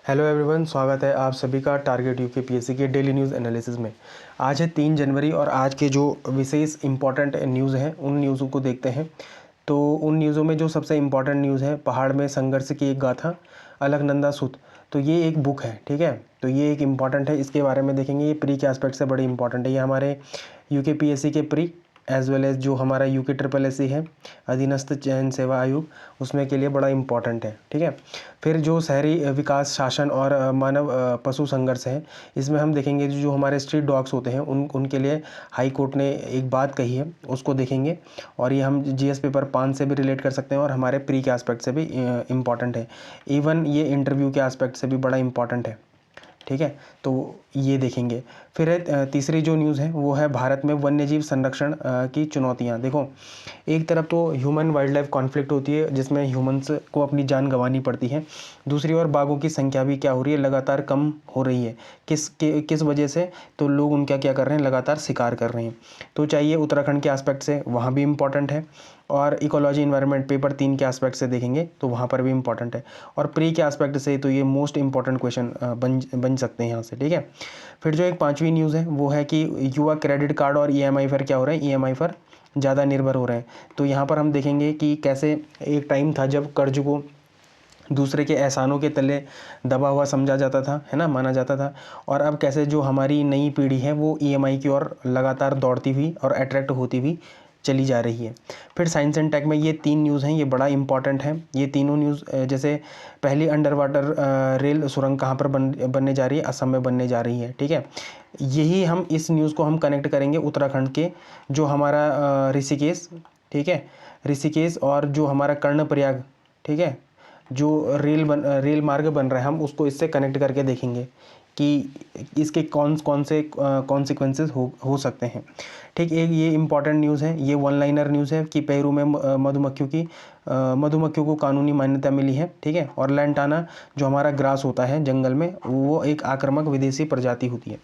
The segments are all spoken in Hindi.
हेलो एवरीवन, स्वागत है आप सभी का टारगेट यूके पीएससी के डेली न्यूज़ एनालिसिस में। आज है 3 जनवरी और आज के जो विशेष इंपॉर्टेंट न्यूज़ हैं उन न्यूज़ों को देखते हैं। तो उन न्यूज़ों में जो सबसे इम्पॉर्टेंट न्यूज़ है, पहाड़ में संघर्ष की एक गाथा, अलकनंदा सुत। तो ये एक बुक है, ठीक है। तो ये एक इम्पॉर्टेंट है, इसके बारे में देखेंगे। ये प्री के एस्पेक्ट से बड़ी इंपॉर्टेंट है। ये हमारे यूके पीएससी के प्री एज वेल एज जो हमारा यूके ट्रिपल एससी है, अधीनस्थ चयन सेवा आयोग, उसमें के लिए बड़ा इंपॉर्टेंट है, ठीक है। फिर जो शहरी विकास शासन और मानव पशु संघर्ष है, इसमें हम देखेंगे जो हमारे स्ट्रीट डॉग्स होते हैं उनके लिए हाई कोर्ट ने एक बात कही है, उसको देखेंगे। और ये हम जीएस पेपर 5 से भी रिलेट कर सकते हैं और हमारे प्री के एस्पेक्ट से भी इम्पॉर्टेंट है। इवन ये इंटरव्यू के एस्पेक्ट से भी बड़ा इंपॉर्टेंट है, ठीक है। तो ये देखेंगे। फिर है तीसरी जो न्यूज़ है वो है भारत में वन्यजीव संरक्षण की चुनौतियाँ। देखो, एक तरफ तो ह्यूमन वाइल्ड लाइफ कॉन्फ्लिक्ट होती है जिसमें ह्यूमंस को अपनी जान गंवानी पड़ती है। दूसरी ओर बाघों की संख्या भी क्या हो रही है, लगातार कम हो रही है। किस वजह से? तो लोग उनका क्या कर रहे हैं, लगातार शिकार कर रहे हैं। तो चाहिए उत्तराखंड के एस्पेक्ट से, वहाँ भी इम्पॉर्टेंट है। और इकोलॉजी इन्वायरमेंट पेपर 3 के एस्पेक्ट से देखेंगे तो वहाँ पर भी इम्पॉर्टेंट है। और प्री के एस्पेक्ट से तो ये मोस्ट इंपॉर्टेंट क्वेश्चन बन सकते हैं यहाँ से, ठीक है। फिर जो एक 5वीं न्यूज़ है वो है कि युवा क्रेडिट कार्ड और ईएमआई पर क्या हो रहे हैं, ईएमआई पर ज़्यादा निर्भर हो रहे हैं। तो यहाँ पर हम देखेंगे कि कैसे एक टाइम था जब कर्ज को दूसरे के एहसानों के तले दबा हुआ समझा जाता था, है ना, माना जाता था। और अब कैसे जो हमारी नई पीढ़ी है वो ईएमआई की ओर लगातार दौड़ती हुई और अट्रैक्ट होती हुई चली जा रही है। फिर साइंस एंड टेक में ये 3 न्यूज़ हैं, ये बड़ा इंपॉर्टेंट है। ये तीनों न्यूज़ जैसे पहली अंडर वाटर रेल सुरंग कहाँ पर बनने जा रही है, असम में बनने जा रही है, ठीक है। यही हम इस न्यूज़ को हम कनेक्ट करेंगे उत्तराखंड के जो हमारा ऋषिकेश, ठीक है, ऋषिकेश और जो हमारा कर्णप्रयाग, ठीक है, जो रेल मार्ग बन रहा है, हम उसको इससे कनेक्ट करके देखेंगे कि इसके कौन से कॉन्सिक्वेंसेस हो सकते हैं, ठीक। एक ये इंपॉर्टेंट न्यूज़ है, ये वन लाइनर न्यूज़ है कि पेरू में मधुमक्खियों को कानूनी मान्यता मिली है, ठीक है। और लैंटाना जो हमारा ग्रास होता है जंगल में, वो एक आक्रामक विदेशी प्रजाति होती है।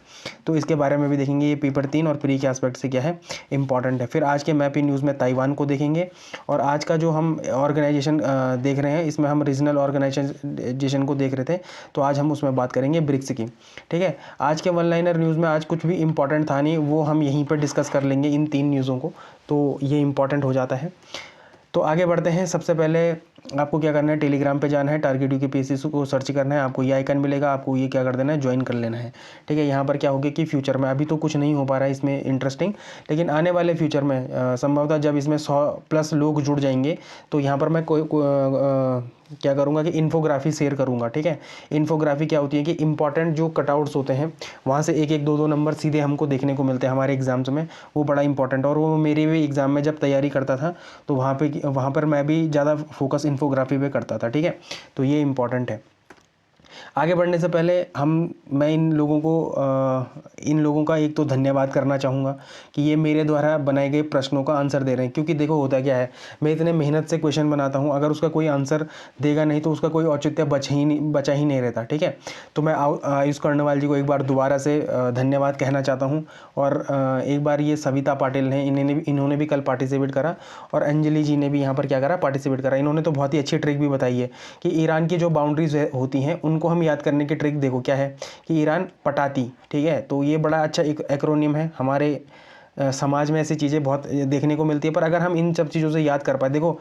तो इसके बारे में भी देखेंगे। ये पेपर 3 और प्री के एस्पेक्ट से क्या है, इंपॉर्टेंट है। फिर आज के मैपी न्यूज़ में ताइवान को देखेंगे। और आज का जो हम ऑर्गेनाइजेशन देख रहे हैं, इसमें हम रीजनल ऑर्गेनाइजेशन को देख रहे थे, तो आज हम उसमें बात करेंगे ब्रिक्स की, ठीक है। आज के वन लाइनर न्यूज़ में आज कुछ भी इंपॉर्टेंट था नहीं, वो हम यहीं पर डिस्कस कर लेंगे इन 3 न्यूज़ों को, तो ये इंपॉर्टेंट हो जाता है। तो आगे बढ़ते हैं। सबसे पहले आपको क्या करना है, टेलीग्राम पे जाना है, टारगेट यूके पीएससी को सर्च करना है, आपको ये आइकन मिलेगा, आपको ये क्या कर देना है, ज्वाइन कर लेना है, ठीक है। यहाँ पर क्या होगा कि फ्यूचर में, अभी तो कुछ नहीं हो पा रहा है इसमें इंटरेस्टिंग, लेकिन आने वाले फ्यूचर में संभवतः जब इसमें 100+ लोग जुड़ जाएंगे तो यहाँ पर मैं क्या करूँगा कि इन्फोग्राफी शेयर करूँगा, ठीक है। इन्फोग्राफी क्या होती है कि इंपॉर्टेंट जो कटआउट्स होते हैं वहाँ से 1-1, 2-2 नंबर सीधे हमको देखने को मिलते हैं हमारे एग्जाम्स में, वो बड़ा इंपॉर्टेंट। और वो मेरे भी एग्ज़ाम में जब तैयारी करता था तो वहाँ पर मैं भी ज़्यादा फोकस इन्फोग्राफी पे करता था, ठीक है। तो ये इंपॉर्टेंट है। आगे बढ़ने से पहले मैं इन लोगों का एक तो धन्यवाद करना चाहूँगा कि ये मेरे द्वारा बनाए गए प्रश्नों का आंसर दे रहे हैं। क्योंकि देखो होता क्या है, मैं इतने मेहनत से क्वेश्चन बनाता हूँ, अगर उसका कोई आंसर देगा नहीं तो उसका कोई औचित्य बचा ही नहीं रहता, ठीक है। तो मैं आयुष कर्णवाल जी को एक बार दोबारा से धन्यवाद कहना चाहता हूँ। और एक बार ये सविता पाटिल हैं, इन्होंने भी कल पार्टिसिपेट करा, और अंजलि जी ने भी यहाँ पर क्या करा, पार्टिसिपेट करा। इन्होंने तो बहुत ही अच्छी ट्रिक भी बताई है कि ईरान की जो बाउंड्रीज होती हैं उनको हम याद करने की ट्रिक देखो क्या है कि ईरान पटाती, ठीक है। तो ये बड़ा अच्छा एक एक्रोनियम है। हमारे समाज में ऐसी चीज़ें बहुत देखने को मिलती है, पर अगर हम इन सब चीज़ों से याद कर पाए, देखो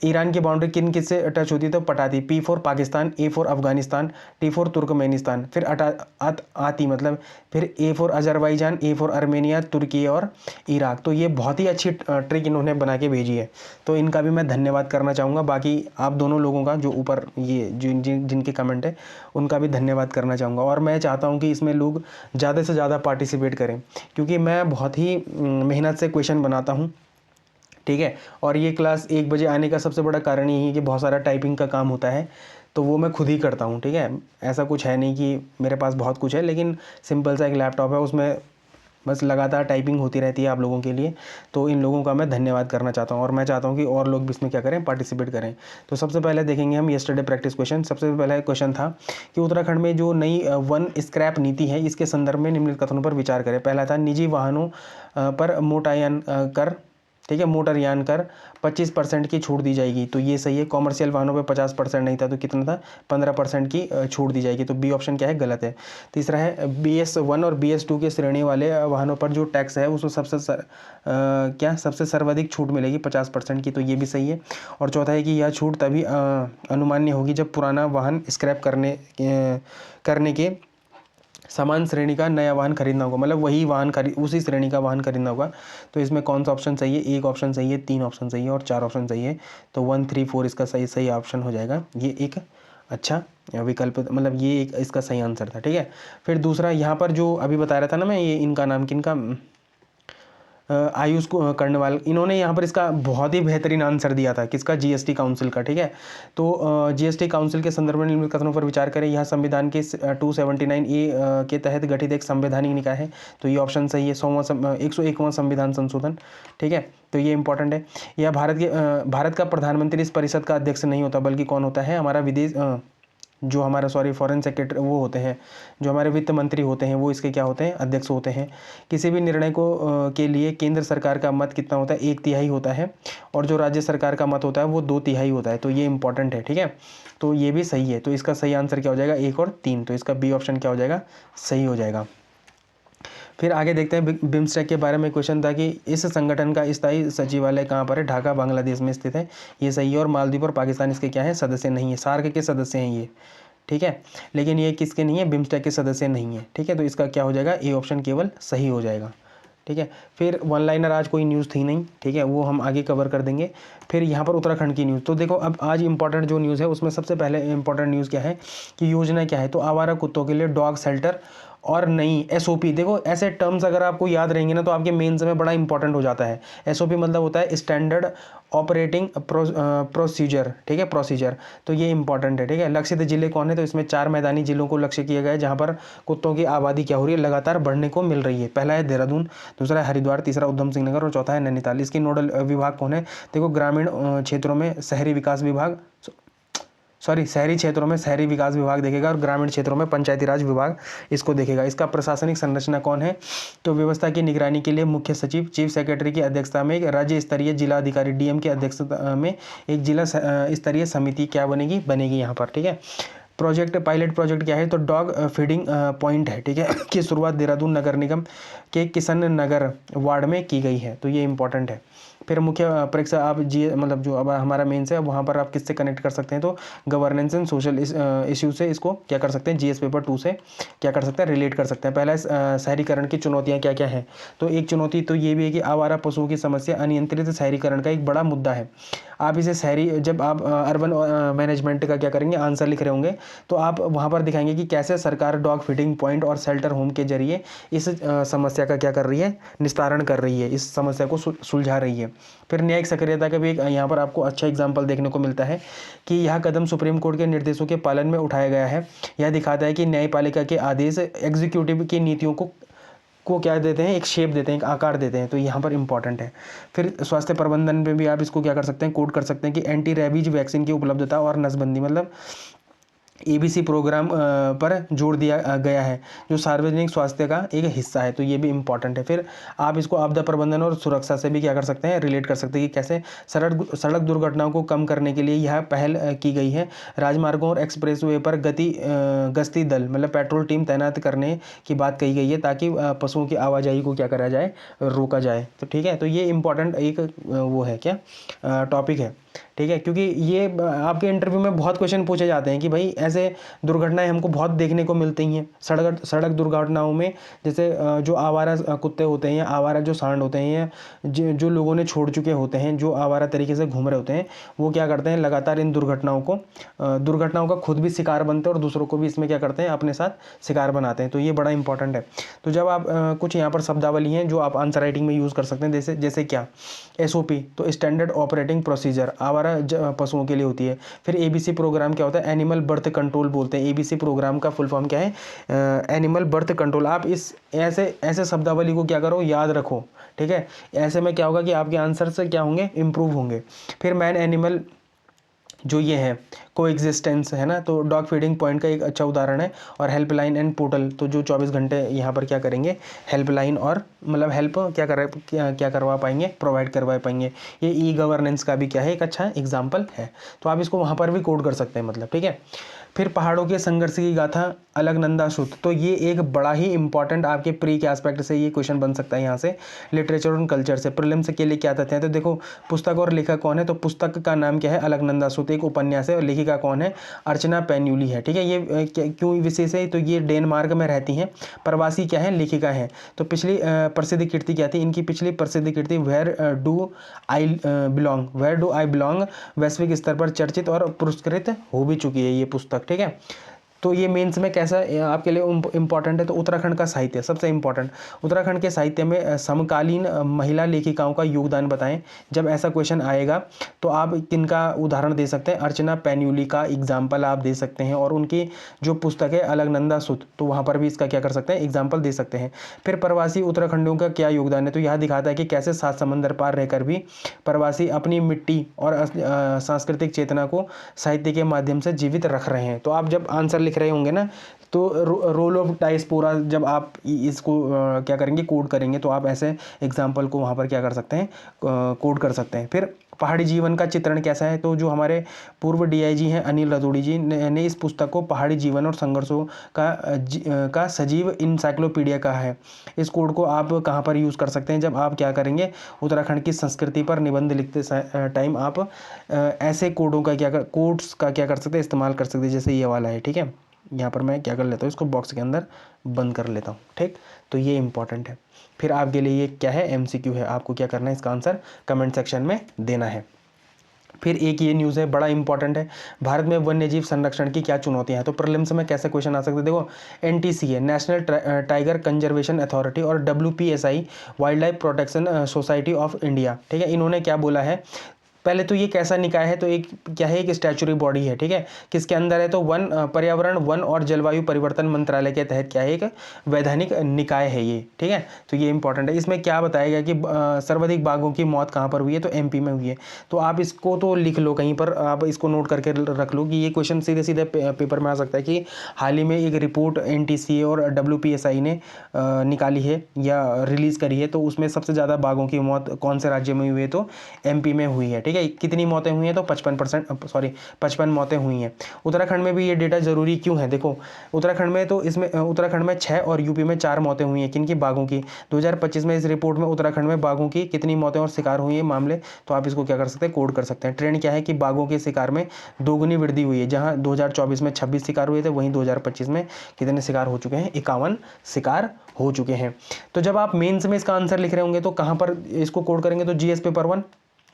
ईरान की बाउंड्री किन किस से टच होती है, तो पटाती, P for Pakistan, A for Afghanistan, T for Turkmenistan, फिर आती मतलब, फिर A for Azerbaijan, A for Armenia, तुर्की और इराक। तो ये बहुत ही अच्छी ट्रिक इन्होंने बना के भेजी है, तो इनका भी मैं धन्यवाद करना चाहूँगा। बाकी आप दोनों लोगों का जो ऊपर ये जिनके कमेंट है उनका भी धन्यवाद करना चाहूँगा। और मैं चाहता हूँ कि इसमें लोग ज़्यादा से ज़्यादा पार्टिसिपेट करें, क्योंकि मैं बहुत ही मेहनत से क्वेश्चन बनाता हूँ, ठीक है। और ये क्लास 1 बजे आने का सबसे बड़ा कारण यही है कि बहुत सारा टाइपिंग का काम होता है, तो वो मैं खुद ही करता हूँ, ठीक है। ऐसा कुछ है नहीं कि मेरे पास बहुत कुछ है, लेकिन सिंपल सा एक लैपटॉप है, उसमें बस लगातार टाइपिंग होती रहती है आप लोगों के लिए। तो इन लोगों का मैं धन्यवाद करना चाहता हूँ, और मैं चाहता हूँ कि और लोग भी इसमें क्या करें, पार्टिसिपेट करें। तो सबसे पहले देखेंगे हम येस्टरडे प्रैक्टिस क्वेश्चन। सबसे पहला क्वेश्चन था कि उत्तराखंड में जो नई वन स्क्रैप नीति है, इसके संदर्भ में निम्नलिखित कथनों पर विचार करें। पहला था निजी वाहनों पर मोटायन कर ठीक है। मोटरयान कर 25% की छूट दी जाएगी, तो ये सही है। कॉमर्शियल वाहनों पे 50% नहीं था तो कितना था, 15% की छूट दी जाएगी, तो बी ऑप्शन क्या है, गलत है। तीसरा है BS1 और BS2 के श्रेणी वाले वाहनों पर जो टैक्स है उसको सबसे सर्वाधिक छूट मिलेगी 50% की, तो ये भी सही है। और चौथा है कि यह छूट तभी अनुमान्य होगी जब पुराना वाहन स्क्रैप करने के समान श्रेणी का नया वाहन खरीदना होगा, मतलब वही वाहन उसी श्रेणी का वाहन खरीदना होगा। तो इसमें कौन सा ऑप्शन सही है, 1 ऑप्शन सही है, 3 ऑप्शन सही है और 4 ऑप्शन सही है। तो 1, 3, 4 इसका सही ऑप्शन हो जाएगा। ये एक अच्छा विकल्प, मतलब ये एक इसका सही आंसर था, ठीक है। फिर दूसरा यहाँ पर जो अभी बता रहा था ना मैं, ये इनका नाम किनका, आयुष कर्णवाल, इन्होंने यहाँ पर इसका बहुत ही बेहतरीन आंसर दिया था, किसका, GST काउंसिल का, ठीक है। तो GST काउंसिल के संदर्भ में निम्नलिखित कथनों पर विचार करें। यह संविधान के 279A के तहत गठित एक संवैधानिक निकाय है, तो ये ऑप्शन सही है। 101वां संविधान संशोधन, ठीक है, तो ये इंपॉर्टेंट है। यह भारत का प्रधानमंत्री इस परिषद का अध्यक्ष नहीं होता, बल्कि कौन होता है, हमारा फॉरेन सेक्रेटरी वो होते हैं, जो हमारे वित्त मंत्री होते हैं, वो इसके क्या होते हैं, अध्यक्ष होते हैं। किसी भी निर्णय के लिए केंद्र सरकार का मत कितना होता है, 1/3 होता है, और जो राज्य सरकार का मत होता है वो 2/3 होता है, तो ये इंपॉर्टेंट है, ठीक है। तो ये भी सही है, तो इसका सही आंसर क्या हो जाएगा, 1 और 3, तो इसका बी ऑप्शन क्या हो जाएगा, सही हो जाएगा। फिर आगे देखते हैं बिम्स्टेक के बारे में क्वेश्चन था कि इस संगठन का स्थायी सचिवालय कहाँ पर है, ढाका बांग्लादेश में स्थित है, ये सही है। और मालदीव और पाकिस्तान इसके क्या है, सदस्य नहीं है, सार्क के सदस्य हैं ये, ठीक है, लेकिन ये किसके नहीं है, बिम्स्टेक के सदस्य नहीं है, ठीक है। तो इसका क्या हो जाएगा, ए ऑप्शन केवल सही हो जाएगा, ठीक है। फिर वन लाइनर आज कोई न्यूज़ थी नहीं, ठीक है, वो हम आगे कवर कर देंगे। फिर यहाँ पर उत्तराखंड की न्यूज़, तो देखो अब आज इंपॉर्टेंट जो न्यूज़ है उसमें सबसे पहले इंपॉर्टेंट न्यूज़ क्या है कि योजना क्या है, तो आवारा कुत्तों के लिए डॉग शेल्टर और नई SOP। देखो ऐसे टर्म्स अगर आपको याद रहेंगे ना तो आपके मेंस में बड़ा इंपॉर्टेंट हो जाता है। SOP मतलब होता है स्टैंडर्ड ऑपरेटिंग प्रोसीजर, ठीक है, प्रोसीजर, तो ये इंपॉर्टेंट है, ठीक है। लक्षित जिले कौन है, तो इसमें 4 मैदानी जिलों को लक्ष्य किया गया है जहाँ पर कुत्तों की आबादी क्या हो रही है, लगातार बढ़ने को मिल रही है। पहला है देहरादून, दूसरा है हरिद्वार, तीसरा उधम सिंह नगर और चौथा है नैनीताल। इसकी नोडल विभाग कौन है, देखो ग्रामीण क्षेत्रों में शहरी क्षेत्रों में शहरी विकास विभाग देखेगा और ग्रामीण क्षेत्रों में पंचायती राज विभाग इसको देखेगा। इसका प्रशासनिक संरचना कौन है, तो व्यवस्था की निगरानी के लिए मुख्य सचिव, चीफ सेक्रेटरी की अध्यक्षता में एक राज्य स्तरीय जिला अधिकारी DM की अध्यक्षता में एक जिला स्तरीय समिति क्या बनेगी यहाँ पर, ठीक है। पायलट प्रोजेक्ट क्या है, तो डॉग फीडिंग पॉइंट है, ठीक है, की शुरुआत देहरादून नगर निगम के किशन नगर वार्ड में की गई है, तो ये इंपॉर्टेंट है। फिर मुख्य परीक्षा आप मतलब जो अब हमारा मेंस है वहाँ पर आप किससे कनेक्ट कर सकते हैं, तो गवर्नेंस एंड सोशल इश्यू से इसको क्या कर सकते हैं, GS पेपर 2 से क्या कर सकते हैं, रिलेट कर सकते हैं। पहला शहरीकरण की चुनौतियाँ क्या क्या हैं, तो एक चुनौती तो ये भी है कि आवारा पशुओं की समस्या अनियंत्रित शहरीकरण का एक बड़ा मुद्दा है। आप इसे जब आप अर्बन मैनेजमेंट का क्या करेंगे, आंसर लिख रहे होंगे तो आप वहाँ पर दिखाएंगे कि कैसे सरकार डॉग फीडिंग पॉइंट और शेल्टर होम के जरिए इस समस्या का क्या कर रही है, निस्तारण कर रही है, इस समस्या को सुलझा रही है। फिर न्यायिक सक्रियता का भी एक यहाँ पर आपको अच्छा एग्जाम्पल देखने को मिलता है कि यह कदम सुप्रीम कोर्ट के निर्देशों के पालन में उठाया गया है। यह दिखाता है कि न्यायपालिका के आदेश एग्जीक्यूटिव की नीतियों को क्या देते हैं, एक शेप देते हैं, एक आकार देते हैं, तो यहाँ पर इंपॉर्टेंट है। फिर स्वास्थ्य प्रबंधन में भी आप इसको क्या कर सकते हैं, कोड कर सकते हैं कि एंटी रेबीज वैक्सीन की उपलब्धता और नसबंदी, मतलब ABC प्रोग्राम पर जोड़ दिया गया है जो सार्वजनिक स्वास्थ्य का एक हिस्सा है, तो ये भी इंपॉर्टेंट है। फिर आप इसको आपदा प्रबंधन और सुरक्षा से भी क्या कर सकते हैं, रिलेट कर सकते हैं कि कैसे सड़क दुर्घटनाओं को कम करने के लिए यह पहल की गई है। राजमार्गों और एक्सप्रेसवे पर गश्ती दल मतलब पेट्रोल टीम तैनात करने की बात कही गई है ताकि पशुओं की आवाजाही को क्या करा जाए, रोका जाए, तो ठीक है। तो ये इंपॉर्टेंट एक वो है क्या टॉपिक है, ठीक है, क्योंकि ये आपके इंटरव्यू में बहुत क्वेश्चन पूछे जाते हैं कि भाई ऐसे दुर्घटनाएं हमको बहुत देखने को मिलती हैं सड़क दुर्घटनाओं में, जैसे जो आवारा कुत्ते होते हैं या आवारा जो सांड होते हैं या जो लोगों ने छोड़ चुके होते हैं, जो आवारा तरीके से घूम रहे होते हैं, वो क्या करते हैं, लगातार इन दुर्घटनाओं का खुद भी शिकार बनते हैं और दूसरों को भी इसमें क्या करते हैं, अपने साथ शिकार बनाते हैं, तो ये बड़ा इंपॉर्टेंट है। तो जब आप कुछ यहाँ पर शब्दावली हैं जो आप आंसर राइटिंग में यूज़ कर सकते हैं, जैसे क्या SOP तो स्टैंडर्ड ऑपरेटिंग प्रोसीजर आवारा पशुओं के लिए होती है। फिर ABC प्रोग्राम क्या होता है, एनिमल बर्थ कंट्रोल बोलते हैं। ABC प्रोग्राम का फुल फॉर्म क्या है, एनिमल बर्थ कंट्रोल। आप इस ऐसे शब्दावली को क्या करो, याद रखो, ठीक है। ऐसे में क्या होगा कि आपके आंसर से क्या होंगे, इंप्रूव होंगे। फिर मैन एनिमल जो ये है कोएग्जिस्टेंस है ना, तो डॉग फीडिंग पॉइंट का एक अच्छा उदाहरण है। और हेल्पलाइन एंड पोर्टल, तो जो 24 घंटे यहाँ पर क्या करेंगे, हेल्पलाइन और मतलब हेल्प क्या करवा पाएंगे, प्रोवाइड करवा पाएंगे। ये ई गवर्नेंस का भी क्या है, एक अच्छा एग्जाम्पल है। तो आप इसको वहाँ पर भी कोड कर सकते हैं मतलब, ठीक है। फिर पहाड़ों के संघर्ष की गाथा अलकनंदा सुत, तो ये एक बड़ा ही इंपॉर्टेंट आपके प्री के एस्पेक्ट से ये क्वेश्चन बन सकता है यहाँ से, लिटरेचर और कल्चर से। प्रीलिम्स के लिए क्या तथ्य है, तो देखो पुस्तक और लेखक कौन है, तो पुस्तक का नाम क्या है, अलकनंदा सुत एक उपन्यास है, और लेखिका कौन है, अर्चना पैन्यूली है, ठीक है। ये क्यों विशेष है, तो ये डेनमार्क में रहती हैं, प्रवासी क्या है, लेखिका है। तो पिछली प्रसिद्ध कीर्ति क्या थी, इनकी पिछली प्रसिद्ध कीर्ति वेयर डू आई बिलोंग वैश्विक स्तर पर चर्चित और पुरस्कृत हो भी चुकी है ये पुस्तक, ठीक है। तो ये मेंस में कैसा आपके लिए इंपॉर्टेंट है, तो उत्तराखंड का साहित्य सबसे इंपॉर्टेंट, उत्तराखंड के साहित्य में समकालीन महिला लेखिकाओं का योगदान बताएं। जब ऐसा क्वेश्चन आएगा तो आप किनका उदाहरण दे सकते हैं, अर्चना पैन्यूली का एग्जाम्पल आप दे सकते हैं, और उनकी जो पुस्तक है अलकनंदा सुत, तो वहाँ पर भी इसका क्या कर सकते हैं, एग्जाम्पल दे सकते हैं। फिर प्रवासी उत्तराखंडियों का क्या योगदान है, तो यह दिखाता है कि कैसे 7 समंदर पार रहकर भी प्रवासी अपनी मिट्टी और सांस्कृतिक चेतना को साहित्य के माध्यम से जीवित रख रहे हैं। तो आप जब आंसर लिख रहे होंगे ना, तो रोल ऑफ डायस्पोरा जब आप इसको क्या करेंगे, कोड करेंगे, तो आप ऐसे एग्जाम्पल को वहाँ पर क्या कर सकते हैं, कोड कर सकते हैं। फिर पहाड़ी जीवन का चित्रण कैसा है, तो जो हमारे पूर्व डीआईजी हैं अनिल रतूड़ी जी ने इस पुस्तक को पहाड़ी जीवन और संघर्षों का सजीव इंसाइक्लोपीडिया कहा है। इस कोड को आप कहाँ पर यूज़ कर सकते हैं, जब आप क्या करेंगे, उत्तराखंड की संस्कृति पर निबंध लिखते टाइम आप ऐसे कोड्स का क्या कर सकते हैं, इस्तेमाल कर सकते हैं, जैसे ये वाला है, ठीक है। यहाँ पर मैं क्या कर लेता हूँ, इसको बॉक्स के अंदर बंद कर लेता हूँ, ठीक। तो ये इंपॉर्टेंट है। फिर आपके लिए ये क्या है, एमसीक्यू है, आपको क्या करना है, इसका आंसर कमेंट सेक्शन में देना है। फिर एक ये न्यूज़ है, बड़ा इंपॉर्टेंट है, भारत में वन्यजीव संरक्षण की क्या चुनौतियां हैं। तो प्रीलिम्स में कैसे क्वेश्चन आ सकते हैं, देखो NTCA national tiger conservation authority और WPSI wildlife protection society of India, ठीक है, इन्होंने क्या बोला है। पहले तो ये कैसा निकाय है, तो एक क्या है, एक स्टैचुरी बॉडी है, ठीक है। किसके अंदर है, तो पर्यावरण वन और जलवायु परिवर्तन मंत्रालय के तहत क्या है, एक वैधानिक निकाय है ये, ठीक है। तो ये इंपॉर्टेंट है। इसमें क्या बताया गया कि सर्वाधिक बाघों की मौत कहाँ पर हुई है, तो एमपी में हुई है। तो आप इसको तो लिख लो कहीं पर, आप इसको नोट करके रख लो कि ये क्वेश्चन सीधे सीधे पेपर में आ सकता है कि हाल ही में एक रिपोर्ट एनटीसीए और डब्ल्यूपीएसआई ने निकाली है या रिलीज करी है, तो उसमें सबसे ज़्यादा बाघों की मौत कौन से राज्य में हुई है, तो एमपी में हुई है, ठीक है। कितनी मौतें हुई हैं, तो 55 मौतें हुई हैं। उत्तराखंड में भी ये डेटा जरूरी क्यों है, देखो उत्तराखंड में, तो इसमें उत्तराखंड में 6 और यूपी में 4 मौतें हुई हैं, किनकी, बाघों की। 2025 में इस रिपोर्ट में उत्तराखंड में बाघों की कितनी मौतें और शिकार हुई है मामले, तो आप इसको क्या कर सकते हैं, कोड कर सकते हैं। ट्रेंड क्या है कि बाघों के शिकार में दोगुनी वृद्धि हुई है, जहां 2024 में 26 शिकार हुए थे, वहीं 2025 में कितने शिकार हो चुके हैं, 51 शिकार हो चुके हैं। तो जब आप मेंस में इसका आंसर लिख रहे होंगे तो कहां पर इसको कोड करेंगे, तो जीएस पेपर 1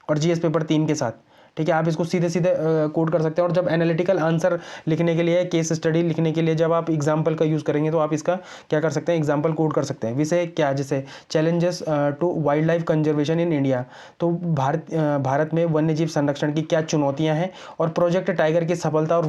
और जीएस पेपर 3 के साथ, ठीक है। आप इसको सीधे सीधे कोड कर सकते हैं। और जब एनालिटिकल आंसर लिखने के लिए, केस स्टडी लिखने के लिए जब आप एग्जाम्पल का यूज़ करेंगे, तो आप इसका क्या कर सकते हैं, एग्जाम्पल कोड कर सकते हैं। विषय क्या, जैसे challenges to wild life conservation in India, तो भारत में वन्यजीव संरक्षण की क्या चुनौतियां हैं, और प्रोजेक्ट टाइगर की सफलता और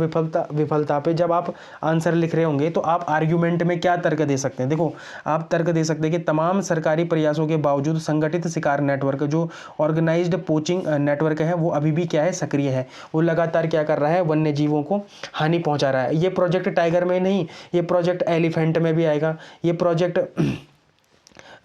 विफलता पे जब आप आंसर लिख रहे होंगे, तो आप आर्ग्यूमेंट में क्या तर्क दे सकते हैं। देखो आप तर्क दे सकते हैं कि तमाम सरकारी प्रयासों के बावजूद संगठित शिकार नेटवर्क, जो ऑर्गेनाइज्ड पोचिंग नेटवर्क है, वो अभी भी क्या है, सक्रिय है। वो लगातार क्या कर रहा है, वन्य जीवों को हानि पहुंचा रहा है। ये प्रोजेक्ट टाइगर में नहीं, ये प्रोजेक्ट एलिफेंट में भी आएगा, ये प्रोजेक्ट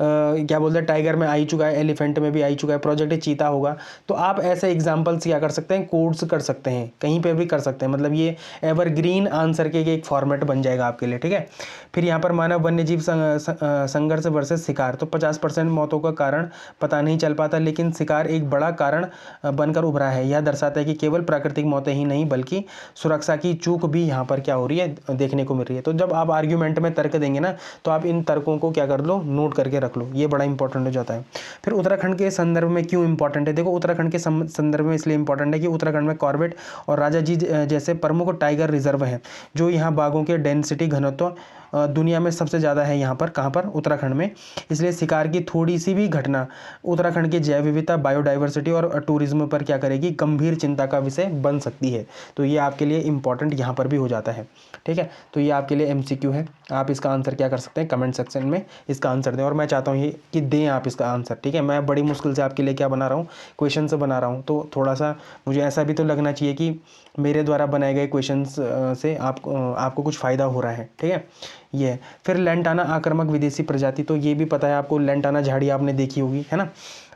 क्या बोलते हैं, टाइगर में आ ही चुका है, एलिफेंट में भी आ ही चुका है, प्रोजेक्ट चीता होगा। तो आप ऐसे एग्जांपल्स क्या कर सकते हैं, कोड्स कर सकते हैं, कहीं पे भी कर सकते हैं, मतलब ये एवरग्रीन आंसर के एक फॉर्मेट बन जाएगा आपके लिए, ठीक है। फिर यहाँ पर मानव वन्यजीव संघर्ष वर्सेस शिकार, तो 50% मौतों का कारण पता नहीं चल पाता, लेकिन शिकार एक बड़ा कारण बनकर उभरा है। यह दर्शाता है कि केवल प्राकृतिक मौतें ही नहीं, बल्कि सुरक्षा की चूक भी यहाँ पर क्या हो रही है, देखने को मिल रही है। तो जब आप आर्ग्यूमेंट में तर्क देंगे ना, तो आप इन तर्कों को क्या कर लो, नोट करके रख लो, ये बड़ा इंपॉर्टेंट हो जाता है। फिर उत्तराखंड के संदर्भ में क्यों इंपॉर्टेंट है, देखो उत्तराखंड के संदर्भ में इसलिए इंपॉर्टेंट है कि उत्तराखंड में कॉर्बेट और राजाजी जैसे प्रमुख टाइगर रिजर्व हैं, जो यहाँ बाघों के डेंसिटी, घनत्व दुनिया में सबसे ज़्यादा है यहाँ पर, कहाँ पर, उत्तराखंड में। इसलिए शिकार की थोड़ी सी भी घटना उत्तराखंड की जैव विविधता, बायोडाइवर्सिटी और टूरिज्म पर क्या करेगी, गंभीर चिंता का विषय बन सकती है। तो ये आपके लिए इंपॉर्टेंट यहाँ पर भी हो जाता है, ठीक है। तो ये आपके लिए एमसीक्यू है, आप इसका आंसर क्या कर सकते हैं, कमेंट सेक्शन में इसका आंसर दें। और मैं चाहता हूँ ये कि दें आप इसका आंसर, ठीक है। मैं बड़ी मुश्किल से आपके लिए क्या बना रहा हूँ, क्वेश्चन से बना रहा हूँ, तो थोड़ा सा मुझे ऐसा भी तो लगना चाहिए कि मेरे द्वारा बनाए गए क्वेश्चंस से आपको कुछ फ़ायदा हो रहा है, ठीक है। ये फिर लेंटाना आक्रामक विदेशी प्रजाति, तो ये भी पता है आपको, लेंटाना झाड़ी आपने देखी होगी, है ना।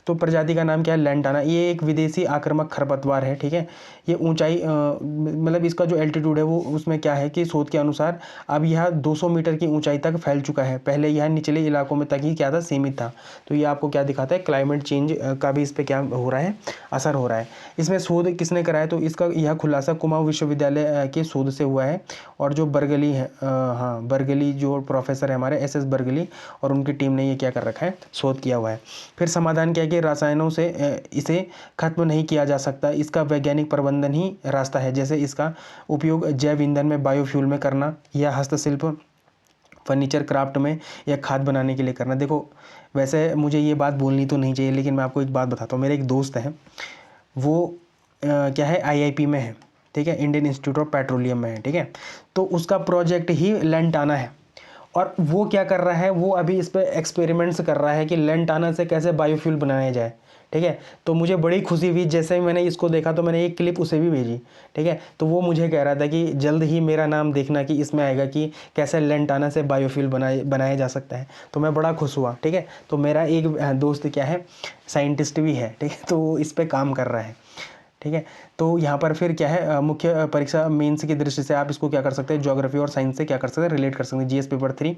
तो प्रजाति का नाम क्या है, लेंटाना। ये एक विदेशी आक्रामक खरपतवार है, ठीक है। ये ऊंचाई मतलब इसका जो एल्टीट्यूड है वो उसमें क्या है कि शोध के अनुसार अब यह 200 मीटर की ऊंचाई तक फैल चुका है। पहले यह निचले इलाकों में तक ही क्या था, सीमित था। तो ये आपको क्या दिखाता है, क्लाइमेट चेंज का भी इस पर क्या हो रहा है, असर हो रहा है। इसमें शोध किसने कराया, तो इसका यह खुलासा कुमाऊं विश्वविद्यालय के शोध से हुआ है। और जो बर्गली है, हाँ बर्गली जो प्रोफेसर है हमारे SS बर्गली और उनकी टीम ने ये क्या कर रखा है, शोध किया हुआ है। फिर समाधान क्या है कि रसायनों से इसे खत्म नहीं किया जा सकता, इसका वैज्ञानिक प्रबंधन ही रास्ता है। जैसे इसका उपयोग जैव ईंधन में, बायोफ्यूल में करना, या हस्तशिल्प, फर्नीचर क्राफ्ट में, या खाद बनाने के लिए करना। देखो वैसे मुझे ये बात बोलनी तो नहीं चाहिए, लेकिन मैं आपको एक बात बताता हूँ। मेरे एक दोस्त है, वो क्या है, IIP में है, ठीक है, इंडियन इंस्टीट्यूट ऑफ पेट्रोलियम में है, ठीक है। तो उसका प्रोजेक्ट ही लेंटाना है, और वो क्या कर रहा है, वो अभी इस पर एक्सपेरिमेंट्स कर रहा है कि लेंटाना से कैसे बायोफ्यूल बनाया जाए, ठीक है। तो मुझे बड़ी खुशी हुई जैसे ही मैंने इसको देखा, तो मैंने एक क्लिप उसे भी भेजी, ठीक है। तो वो मुझे कह रहा था कि जल्द ही मेरा नाम देखना कि इसमें आएगा कि कैसे लेंटाना से बायोफ्यूल बनाया जा सकता है। तो मैं बड़ा खुश हुआ, ठीक है। तो मेरा एक दोस्त क्या है, साइंटिस्ट भी है, ठीक है, तो वो इस पर काम कर रहा है, ठीक है। तो यहाँ पर फिर क्या है, मुख्य परीक्षा मेंस की दृष्टि से आप इसको क्या कर सकते हैं, ज्योग्राफी और साइंस से क्या कर सकते हैं, रिलेट कर सकते हैं। GS पेपर 3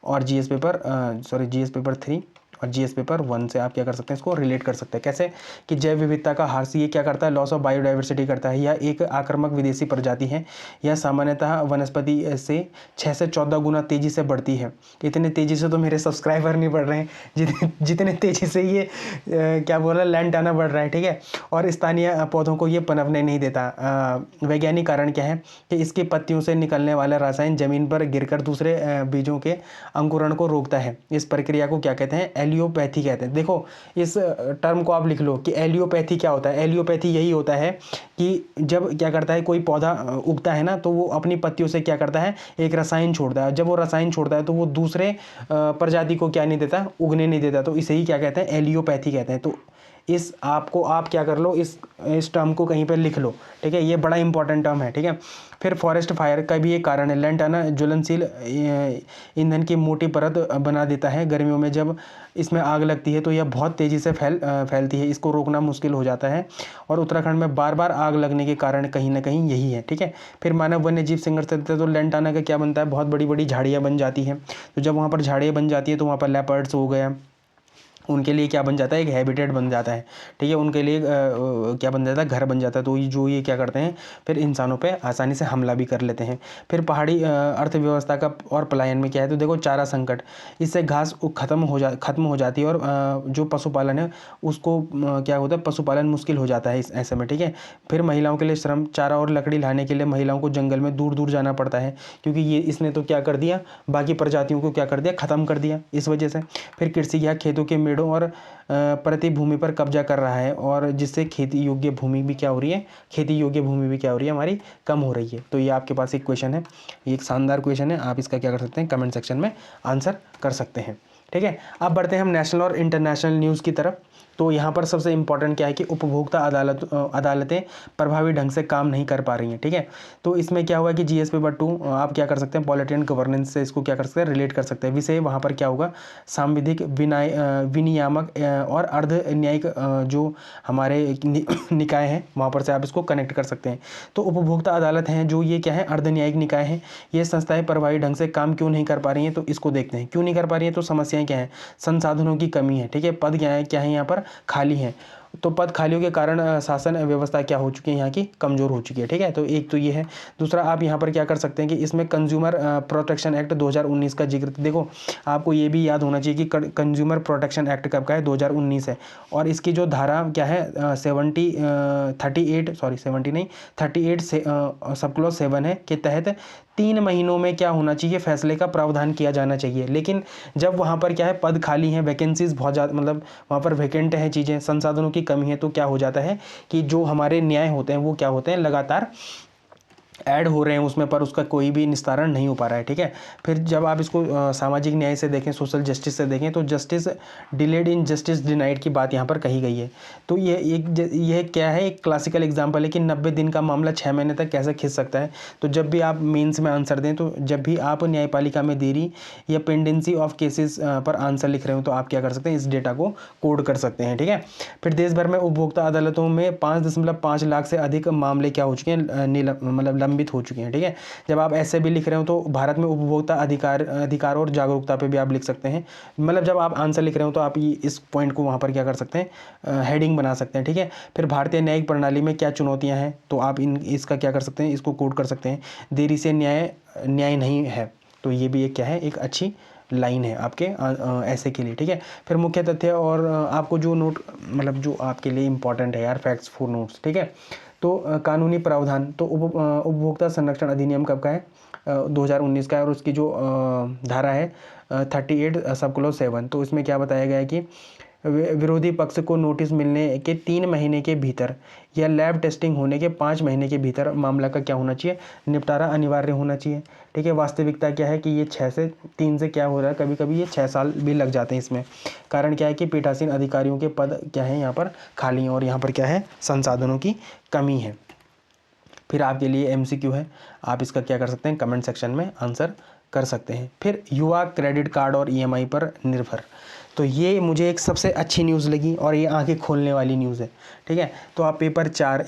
और GS पेपर 3 और GS पेपर 1 से आप क्या कर सकते हैं, इसको रिलेट कर सकते हैं। कैसे कि जैव विविधता का ह्रास ये क्या करता है, लॉस ऑफ बायोडाइवर्सिटी करता है। यह एक आक्रामक विदेशी प्रजाति है। यह सामान्यतः वनस्पति से 6 से 14 गुना तेजी से बढ़ती है। इतने तेजी से तो मेरे सब्सक्राइबर नहीं बढ़ रहे हैं जितने तेजी से ये क्या बोल रहा है, लेंटाना बढ़ रहा है, ठीक है। और स्थानीय पौधों को ये पनपने नहीं देता। वैज्ञानिक कारण क्या है कि इसकी पत्तियों से निकलने वाला रसायन जमीन पर गिरकर दूसरे बीजों के अंकुरण को रोकता है। इस प्रक्रिया को क्या कहते हैं, एलियोपैथी कहते हैं। देखो इस टर्म को आप लिख लो कि एलियोपैथी क्या होता है। एलियोपैथी यही होता है कि जब क्या करता है, कोई पौधा उगता है ना, तो वो अपनी पत्तियों से क्या करता है, एक रसायन छोड़ता है। जब वो रसायन छोड़ता है तो वो दूसरे प्रजाति को क्या नहीं देता, उगने नहीं देता। तो इसे ही क्या कहते हैं, एलियोपैथी कहते हैं। तो इस आपको आप क्या कर लो, इस टर्म को कहीं पर लिख लो, ठीक है। ये बड़ा इंपॉर्टेंट टर्म है, ठीक है। फिर फॉरेस्ट फायर का भी एक कारण है। लेंटाना ज्वलनशील ईंधन की मोटी परत बना देता है। गर्मियों में जब इसमें आग लगती है तो यह बहुत तेज़ी से फैलती है। इसको रोकना मुश्किल हो जाता है और उत्तराखंड में बार बार आग लगने के कारण कहीं ना कहीं यही है, ठीक है। फिर मानव वन्य जीव संघर्ष करते तो लेंटाना का क्या बनता है, बहुत बड़ी बड़ी झाड़ियाँ बन जाती हैं। तो जब वहाँ पर झाड़ियाँ बन जाती है तो वहाँ पर लेपर्ड्स हो गया, उनके लिए क्या बन जाता है, एक हैबिटेट बन जाता है, ठीक है। उनके लिए क्या बन जाता है, घर बन जाता है। तो ये क्या करते हैं, फिर इंसानों पे आसानी से हमला भी कर लेते हैं। फिर पहाड़ी अर्थव्यवस्था का और पलायन में क्या है, तो देखो चारा संकट, इससे घास खत्म हो जाती है और जो पशुपालन है उसको क्या होता है, पशुपालन मुश्किल हो जाता है इस ऐसे में, ठीक है। फिर महिलाओं के लिए श्रम, चारा और लकड़ी लाने के लिए महिलाओं को जंगल में दूर दूर जाना पड़ता है, क्योंकि ये इसने तो क्या कर दिया, बाकी प्रजातियों को क्या कर दिया, ख़त्म कर दिया इस वजह से। फिर कृषि या खेतों के मेड़ों और प्रति भूमि पर कब्जा कर रहा है, और जिससे खेती योग्य भूमि भी क्या हो रही है, खेती योग्य भूमि भी क्या हो रही है, हमारी कम हो रही है। तो ये आपके पास एक क्वेश्चन है, ये एक शानदार क्वेश्चन है। आप इसका क्या कर सकते हैं, कमेंट सेक्शन में आंसर कर सकते हैं, ठीक है। अब बढ़ते हैं हम नेशनल और इंटरनेशनल न्यूज़ की तरफ। तो यहाँ पर सबसे इम्पॉर्टेंट क्या है कि उपभोक्ता अदालतें प्रभावी ढंग से काम नहीं कर पा रही हैं, ठीक है। तो इसमें क्या हुआ कि GS पेपर 2 आप क्या कर सकते हैं, पॉलिटी एंड गवर्नेंस से इसको क्या कर सकते हैं, रिलेट कर सकते हैं। विषय वहाँ पर क्या होगा, सांविधिक विनियामक और अर्ध न्यायिक जो हमारे निकाय हैं वहाँ पर से आप इसको कनेक्ट कर सकते हैं। तो उपभोक्ता अदालत हैं जो ये क्या है, अर्ध न्यायिक निकाय हैं। ये संस्थाएं प्रभावी ढंग से काम क्यों नहीं कर पा रही हैं, तो इसको देखते हैं क्यों नहीं कर पा रही हैं। तो समस्याएं क्या हैं, संसाधनों की कमी है, ठीक है। पद क्या है यहाँ पर, खाली हैं। तो पद खालियों के कारण शासन व्यवस्था क्या हो चुकी है, यहाँ की कमज़ोर हो चुकी है, ठीक है। तो एक तो ये है। दूसरा आप यहाँ पर क्या कर सकते हैं कि इसमें कंज्यूमर प्रोटेक्शन एक्ट 2019 का जिक्र, देखो आपको ये भी याद होना चाहिए कि कंज्यूमर प्रोटेक्शन एक्ट कब का है, 2019 है। और इसकी जो धारा क्या है 38 सब क्लॉज 7 है के तहत 3 महीनों में क्या होना चाहिए, फैसले का प्रावधान किया जाना चाहिए। लेकिन जब वहाँ पर क्या है, पद खाली हैं, वैकेंसीज बहुत ज़्यादा, मतलब वहाँ पर वैकेंट हैं चीज़ें, संसाधनों की कमी है, तो क्या हो जाता है कि जो हमारे न्याय होते हैं वो क्या होते हैं, लगातार ऐड हो रहे हैं उसमें, पर उसका कोई भी निस्तारण नहीं हो पा रहा है। ठीक है, फिर जब आप इसको सामाजिक न्याय से देखें, सोशल जस्टिस से देखें, तो justice delayed in justice denied की बात यहाँ पर कही गई है। तो ये क्या है, एक क्लासिकल एग्जांपल है कि 90 दिन का मामला 6 महीने तक कैसे खिंच सकता है। तो जब भी आप मेंस में आंसर दें, तो जब भी आप न्यायपालिका में देरी या पेंडेंसी ऑफ केसेस पर आंसर लिख रहे हो, तो आप क्या कर सकते हैं, इस डेटा को कोड कर सकते हैं। ठीक है, फिर देश भर में उपभोक्ता अदालतों में 5.5 लाख से अधिक मामले क्या हो चुके हैं, मतलब लंबित हो चुके हैं। ठीक है, जब आप ऐसे भी लिख रहे हो, तो भारत में उपभोक्ता अधिकार और जागरूकता पे भी आप लिख सकते हैं। मतलब जब आप आंसर लिख रहे हो, तो आप इस पॉइंट को वहाँ पर क्या कर सकते हैं, हेडिंग बना सकते हैं। ठीक है, फिर भारतीय न्यायिक प्रणाली में क्या चुनौतियाँ हैं, तो आप इसका क्या कर सकते हैं, इसको कोड कर सकते हैं। देरी से न्याय नहीं है, तो ये भी एक क्या है, एक अच्छी लाइन है आपके ऐसे के लिए। ठीक है, फिर मुख्य तथ्य और आपको जो नोट, मतलब जो आपके लिए इंपॉर्टेंट है यार, फैक्ट्स फॉर नोट्स। ठीक है, तो कानूनी प्रावधान, तो उपभोक्ता संरक्षण अधिनियम कब का है, 2019 का है, और उसकी जो धारा है 38 सब क्लॉज 7, तो इसमें क्या बताया गया है कि विरोधी पक्ष को नोटिस मिलने के 3 महीने के भीतर या लैब टेस्टिंग होने के 5 महीने के भीतर मामला का क्या होना चाहिए, निपटारा अनिवार्य होना चाहिए। ठीक है, वास्तविकता क्या है कि ये 3 से क्या हो रहा है, कभी कभी ये 6 साल भी लग जाते हैं इसमें। कारण क्या है कि पीठासीन अधिकारियों के पद क्या है यहाँ पर खाली हैं, और यहाँ पर क्या है, संसाधनों की कमी है। फिर आपके लिए MCQ है, आप इसका क्या कर सकते हैं, कमेंट सेक्शन में आंसर कर सकते हैं। फिर युवा क्रेडिट कार्ड और EMI पर निर्भर, तो ये मुझे एक सबसे अच्छी न्यूज़ लगी, और ये आंखें खोलने वाली न्यूज़ है। ठीक है, तो आप पेपर 4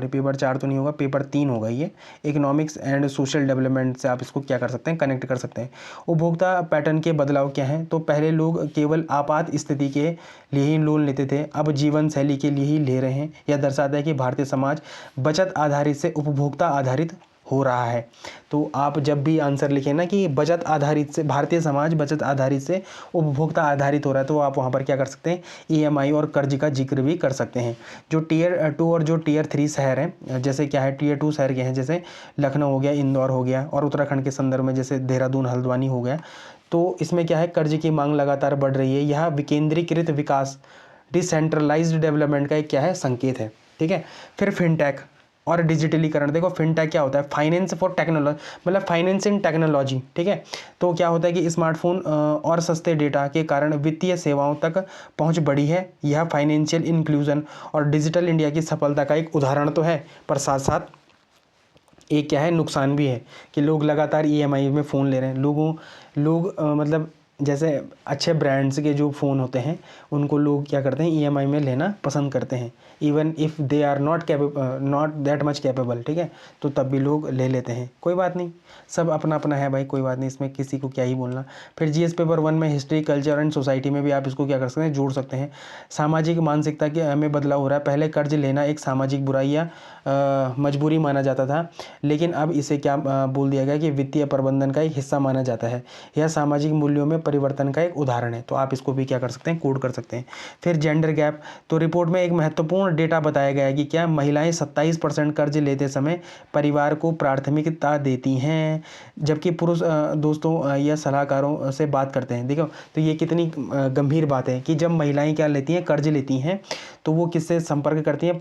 पेपर 4 तो नहीं होगा, पेपर 3 होगा ये, इकोनॉमिक्स एंड सोशल डेवलपमेंट से आप इसको क्या कर सकते हैं, कनेक्ट कर सकते हैं। उपभोक्ता पैटर्न के बदलाव क्या हैं, तो पहले लोग केवल आपात स्थिति के लिए ही लोन लेते थे, अब जीवन शैली के लिए ही ले रहे हैं। यह दर्शाता है कि भारतीय समाज बचत आधारित से उपभोक्ता आधारित हो रहा है। तो आप जब भी आंसर लिखें ना कि बचत आधारित से, भारतीय समाज बचत आधारित से उपभोक्ता आधारित हो रहा है, तो आप वहाँ पर क्या कर सकते हैं, EMI और कर्ज का जिक्र भी कर सकते हैं। जो Tier 2 और जो Tier 3 शहर हैं, जैसे क्या है, Tier 2 शहर के हैं, जैसे लखनऊ हो गया, इंदौर हो गया, और उत्तराखंड के संदर्भ में जैसे देहरादून, हल्द्वानी हो गया, तो इसमें क्या है, कर्ज की मांग लगातार बढ़ रही है। यह विकेंद्रीकृत विकास, डिसेंट्रलाइज्ड डेवलपमेंट का एक क्या है, संकेत है। ठीक है, फिर फिनटेक और डिजिटलीकरण, देखो फिनटेक क्या होता है, फाइनेंस फॉर टेक्नोलॉजी, मतलब फाइनेंस इन टेक्नोलॉजी। ठीक है, तो क्या होता है कि स्मार्टफोन और सस्ते डेटा के कारण वित्तीय सेवाओं तक पहुंच बढ़ी है। यह फाइनेंशियल इंक्लूजन और डिजिटल इंडिया की सफलता का एक उदाहरण तो है, पर साथ साथ एक क्या है, नुकसान भी है कि लोग लगातार EMI में फ़ोन ले रहे हैं। लोग मतलब जैसे अच्छे ब्रांड्स के जो फ़ोन होते हैं, उनको लोग क्या करते हैं, EMI में लेना पसंद करते हैं, even if they are not that much capable. ठीक है, तो तब भी लोग ले लेते हैं। कोई बात नहीं, सब अपना अपना है भाई, कोई बात नहीं, इसमें किसी को क्या ही बोलना। फिर GS पेपर 1 में हिस्ट्री, कल्चर एंड सोसाइटी में भी आप इसको क्या कर सकते हैं, जोड़ सकते हैं। सामाजिक मानसिकता के में बदलाव हो रहा है। पहले कर्ज लेना एक सामाजिक बुराई या मजबूरी माना जाता था, लेकिन अब इसे क्या बोल दिया गया कि वित्तीय प्रबंधन का एक हिस्सा माना जाता है। यह सामाजिक मूल्यों में परिवर्तन का एक उदाहरण है, तो आप इसको भी क्या कर सकते हैं, कोड कर सकते हैं। फिर जेंडर गैप, तो रिपोर्ट में एक महत्वपूर्ण डेटा बताया गया है कि क्या महिलाएं 27% कर्ज लेते समय परिवार को प्राथमिकता देती हैं, जबकि पुरुष दोस्तों या सलाहकारों से बात करते हैं। देखो, तो ये कितनी गंभीर बात है कि जब महिलाएं क्या लेती हैं, कर्ज लेती हैं, तो वो किससे संपर्क करती हैं,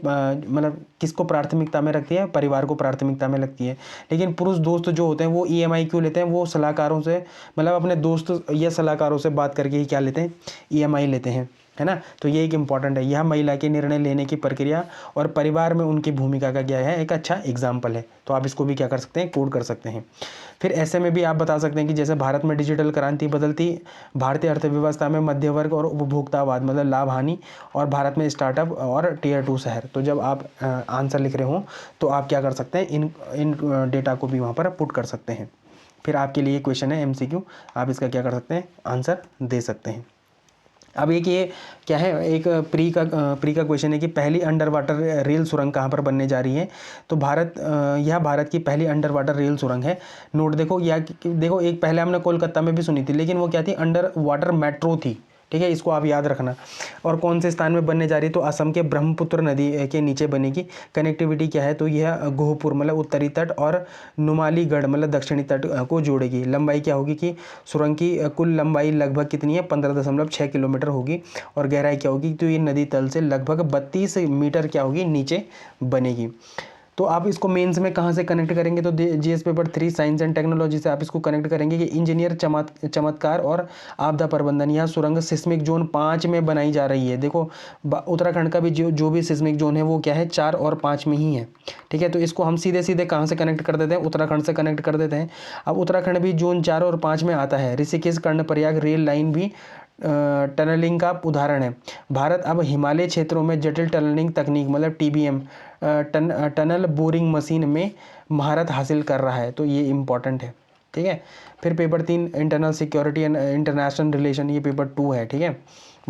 मतलब किसको प्राथमिकता में रखती है, परिवार को प्राथमिकता में रखती है। लेकिन पुरुष दोस्त जो होते हैं वो EMI क्यों लेते हैं, वो सलाहकारों से, मतलब अपने दोस्त या सलाहकारों से बात करके ही क्या लेते हैं, EMI लेते हैं, है ना। तो ये एक इंपॉर्टेंट है, यह महिला के निर्णय लेने की प्रक्रिया और परिवार में उनकी भूमिका का क्या है, एक अच्छा एग्जाम्पल है। तो आप इसको भी क्या कर सकते हैं, कोड कर सकते हैं। फिर ऐसे में भी आप बता सकते हैं कि जैसे भारत में डिजिटल क्रांति बदलती भारतीय अर्थव्यवस्था में मध्य वर्ग और उपभोक्तावाद, मतलब लाभ हानि, और भारत में स्टार्टअप और Tier 2 शहर। तो जब आप आंसर लिख रहे हो, तो आप क्या कर सकते हैं, इन डेटा को भी वहाँ पर पुट कर सकते हैं। फिर आपके लिए क्वेश्चन है MCQ, आप इसका क्या कर सकते हैं, आंसर दे सकते हैं। अब एक ये क्या है, एक प्री का क्वेश्चन है कि पहली अंडर वाटर रेल सुरंग कहाँ पर बनने जा रही है। तो यह भारत की पहली अंडर वाटर रेल सुरंग है। नोट देखो, या देखो, एक पहले हमने कोलकाता में भी सुनी थी, लेकिन वो क्या थी, अंडर वाटर मेट्रो थी, ठीक है, इसको आप याद रखना। और कौन से स्थान में बनने जा रही है, तो असम के ब्रह्मपुत्र नदी के नीचे बनेगी। कनेक्टिविटी क्या है, तो यह गोहपुर मतलब उत्तरी तट और नुमालीगढ़ मतलब दक्षिणी तट को जोड़ेगी। लंबाई क्या होगी कि सुरंग की कुल लंबाई लगभग कितनी है, 15.6 किलोमीटर होगी। और गहराई क्या होगी, तो ये नदी तल से लगभग 32 मीटर क्या होगी, नीचे बनेगी। तो आप इसको मेंस में कहाँ से कनेक्ट करेंगे, तो GS paper 3 science and technology से आप इसको कनेक्ट करेंगे कि इंजीनियर चमत्कार और आपदा प्रबंधन। यहाँ सुरंग सिस्मिक जोन 5 में बनाई जा रही है। देखो उत्तराखंड का भी जो भी सिस्मिक जोन है वो क्या है, 4 और 5 में ही है। ठीक है, तो इसको हम सीधे सीधे कहाँ से कनेक्ट कर देते हैं, उत्तराखंड से कनेक्ट कर देते हैं। अब उत्तराखंड भी जोन 4 और 5 में आता है। ऋषिकेश कर्णप्रयाग रेल लाइन भी टनलिंग का उदाहरण है। भारत अब हिमालय क्षेत्रों में जटिल टनलिंग तकनीक मतलब टीबीएम टनल बोरिंग मशीन में महारत हासिल कर रहा है। तो ये इम्पॉर्टेंट है। ठीक है, फिर paper 3 internal security and international relation, ये पेपर 2 है। ठीक है,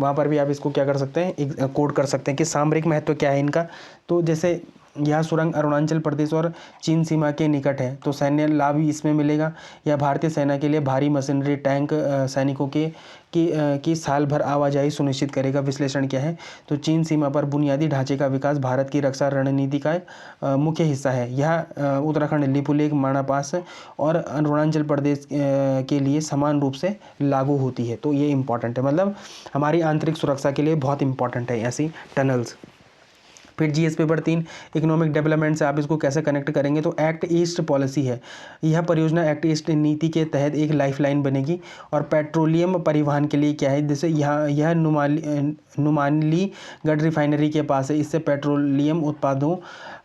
वहाँ पर भी आप इसको क्या कर सकते हैं, कोड कर सकते हैं कि सामरिक महत्व क्या है इनका। तो जैसे यह सुरंग अरुणाचल प्रदेश और चीन सीमा के निकट है, तो सैन्य लाभ भी इसमें मिलेगा। यह भारतीय सेना के लिए भारी मशीनरी टैंक सैनिकों की साल भर आवाजाही सुनिश्चित करेगा। विश्लेषण क्या है, तो चीन सीमा पर बुनियादी ढांचे का विकास भारत की रक्षा रणनीति का मुख्य हिस्सा है। यह उत्तराखंड, लिपुलेख, माणापास और अरुणाचल प्रदेश के लिए समान रूप से लागू होती है। तो ये इंपॉर्टेंट है, मतलब हमारी आंतरिक सुरक्षा के लिए बहुत इंपॉर्टेंट है ऐसी टनल्स। फिर जीएस पेपर 3 इकोनॉमिक डेवलपमेंट से आप इसको कैसे कनेक्ट करेंगे, तो एक्ट ईस्ट पॉलिसी है। यह परियोजना एक्ट ईस्ट नीति के तहत एक लाइफलाइन बनेगी। और पेट्रोलियम परिवहन के लिए क्या है, जैसे यह नुमालीगढ़ रिफाइनरी के पास है, इससे पेट्रोलियम उत्पादों